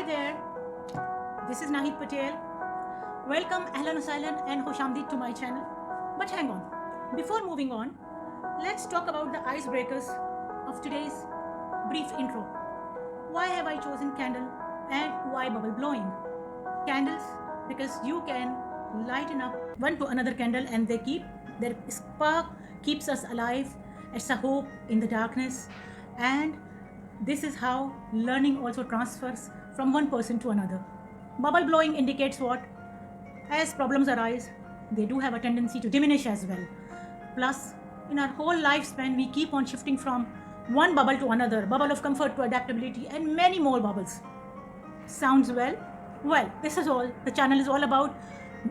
Hi there, this is Nahid Patel. Welcome, Ahlan wa Sahlan and Khoshamdeed to my channel. But hang on, before moving on, let's talk about the icebreakers of today's brief intro. Why have I chosen candle and why bubble blowing? Candles, because you can lighten up one to another candle and their spark keeps us alive. It's a hope in the darkness, and this is how learning also transfers from one person to another. Bubble blowing indicates what? As problems arise, they do have a tendency to diminish as well. Plus, in our whole lifespan, we keep on shifting from one bubble to another, bubble of comfort to adaptability, and many more bubbles. Sounds well? Well, this is all. The channel is all about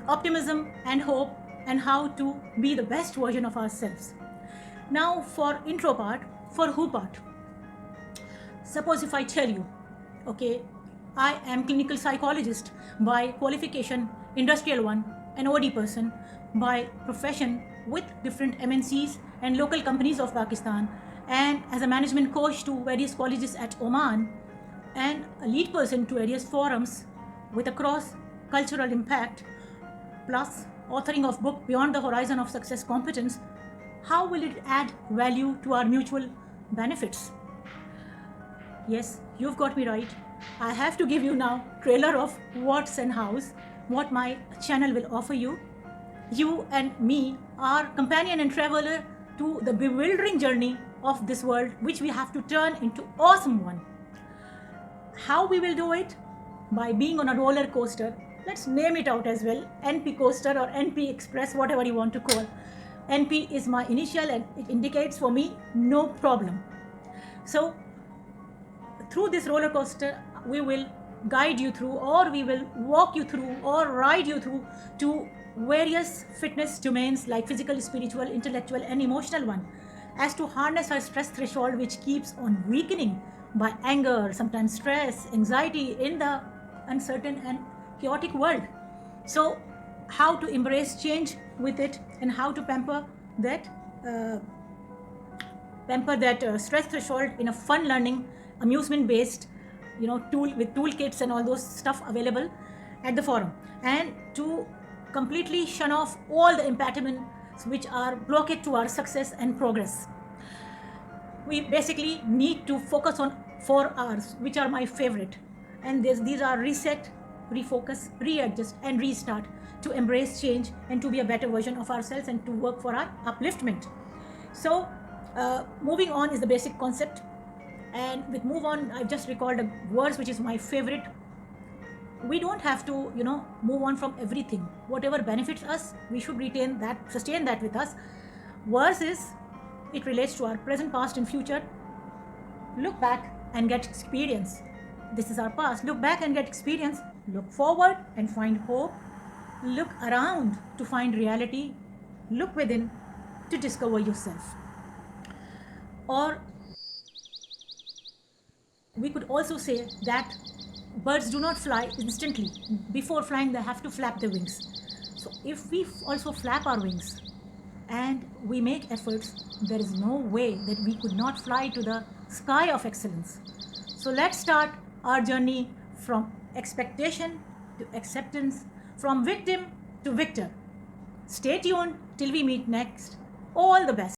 optimism and hope and how to be the best version of ourselves. Now, for intro part, for who part? Suppose if I tell you, okay, I am clinical psychologist by qualification, industrial one, an OD person by profession with different MNCs and local companies of Pakistan, and as a management coach to various colleges at Oman, and a lead person to various forums with a cross-cultural impact, plus authoring of book Beyond the Horizon of Success Competence. How will it add value to our mutual benefits? Yes, you've got me right. I have to give you now trailer of what's and how's, what my channel will offer you. You and me are companion and traveler to the bewildering journey of this world, which we have to turn into awesome one. How we will do it? By being on a roller coaster. Let's name it out as well. NP coaster or NP express, whatever you want to call. NP is my initial and it indicates for me no problem. So through this roller coaster, we will guide you through, or we will walk you through, or ride you through to various fitness domains like physical, spiritual, intellectual, and emotional one, as to harness our stress threshold, which keeps on weakening by anger, sometimes stress, anxiety in the uncertain and chaotic world. So, how to embrace change with it, and how to pamper that stress threshold in a fun learning, amusement based, tool with toolkits and all those stuff available at the forum, and to completely shun off all the impediments which are blockade to our success and progress. We basically need to focus on 4 R's, which are my favorite, and these are reset, refocus, readjust, and restart, to embrace change and to be a better version of ourselves and to work for our upliftment. So moving on is the basic concept, and with move on, I just recalled a verse which is my favorite. We don't have to move on from everything. Whatever benefits us, we should retain that, sustain that with us. Verse is, it relates to our present, past, and future. Look back and get experience. This is our past. Look back and get experience. Look forward and find hope. Look around to find reality. Look within to discover yourself. Or we could also say that birds do not fly instantly. Before flying, they have to flap their wings. So if we also flap our wings and we make efforts, there is no way that we could not fly to the sky of excellence. So let's start our journey from expectation to acceptance, from victim to victor. Stay tuned till we meet next. All the best.